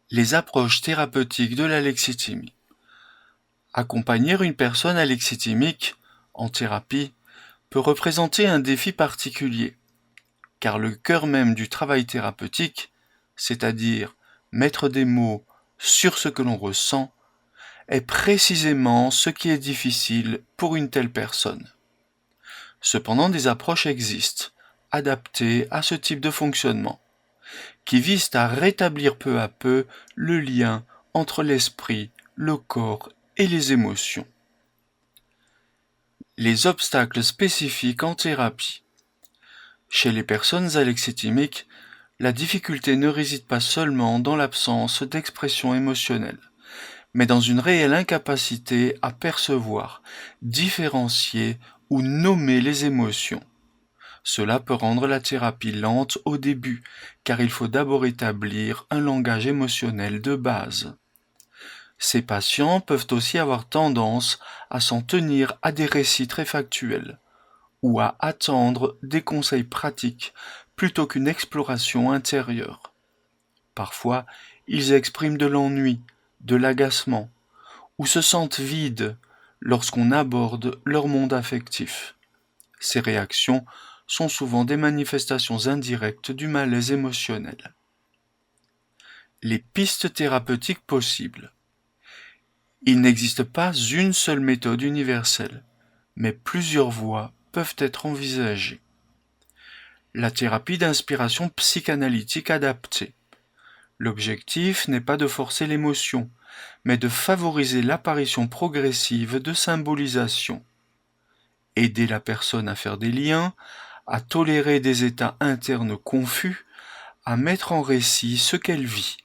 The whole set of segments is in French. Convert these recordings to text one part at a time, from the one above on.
Les approches thérapeutiques de l'alexithymie. Accompagner une personne alexithymique en thérapie peut représenter un défi particulier, car le cœur même du travail thérapeutique, c'est-à-dire mettre des mots sur ce que l'on ressent, est précisément ce qui est difficile pour une telle personne. Cependant, des approches existent, adaptées à ce type de fonctionnement, qui visent à rétablir peu à peu le lien entre l'esprit, le corps et les émotions. Les obstacles spécifiques en thérapie. Chez les personnes alexithymiques, la difficulté ne réside pas seulement dans l'absence d'expression émotionnelle, mais dans une réelle incapacité à percevoir, différencier ou nommer les émotions. Cela peut rendre la thérapie lente au début, car il faut d'abord établir un langage émotionnel de base. Ces patients peuvent aussi avoir tendance à s'en tenir à des récits très factuels, ou à attendre des conseils pratiques plutôt qu'une exploration intérieure. Parfois, ils expriment de l'ennui, de l'agacement, ou se sentent vides lorsqu'on aborde leur monde affectif. Ces réactions sont souvent des manifestations indirectes du malaise émotionnel. Les pistes thérapeutiques possibles. Il n'existe pas une seule méthode universelle, mais plusieurs voies peuvent être envisagées. La thérapie d'inspiration psychanalytique adaptée. L'objectif n'est pas de forcer l'émotion, mais de favoriser l'apparition progressive de symbolisation. Aider la personne à faire des liens, à tolérer des états internes confus, à mettre en récit ce qu'elle vit,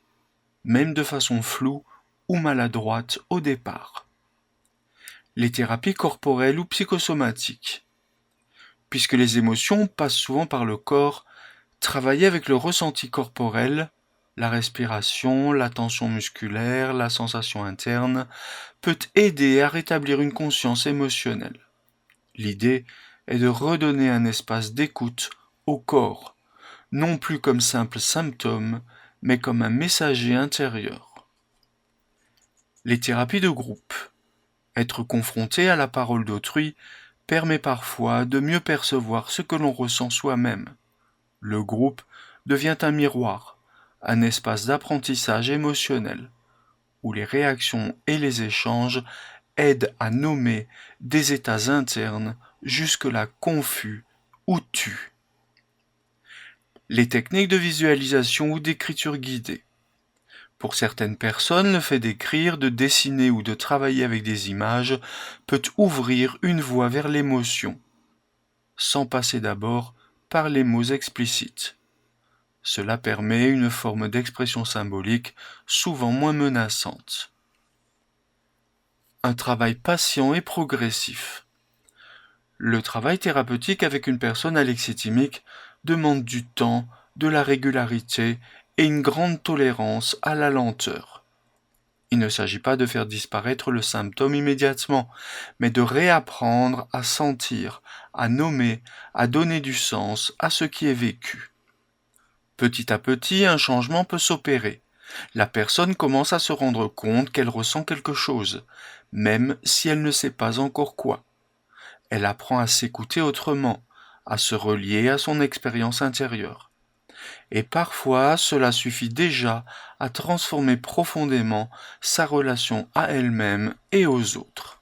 même de façon floue ou maladroite au départ. Les thérapies corporelles ou psychosomatiques. Puisque les émotions passent souvent par le corps, travailler avec le ressenti corporel, la respiration, la tension musculaire, la sensation interne, peut aider à rétablir une conscience émotionnelle. L'idée est de redonner un espace d'écoute au corps, non plus comme simple symptôme, mais comme un messager intérieur. Les thérapies de groupe. Être confronté à la parole d'autrui permet parfois de mieux percevoir ce que l'on ressent soi-même. Le groupe devient un miroir, un espace d'apprentissage émotionnel, où les réactions et les échanges aident à nommer des états internes jusque-là confus ou tus. Les techniques de visualisation ou d'écriture guidée. Pour certaines personnes, le fait d'écrire, de dessiner ou de travailler avec des images peut ouvrir une voie vers l'émotion, sans passer d'abord par les mots explicites. Cela permet une forme d'expression symbolique souvent moins menaçante. Un travail patient et progressif. Le travail thérapeutique avec une personne alexithymique demande du temps, de la régularité et une grande tolérance à la lenteur. Il ne s'agit pas de faire disparaître le symptôme immédiatement, mais de réapprendre à sentir, à nommer, à donner du sens à ce qui est vécu. Petit à petit, un changement peut s'opérer. La personne commence à se rendre compte qu'elle ressent quelque chose, même si elle ne sait pas encore quoi. Elle apprend à s'écouter autrement, à se relier à son expérience intérieure. Et parfois, cela suffit déjà à transformer profondément sa relation à elle-même et aux autres.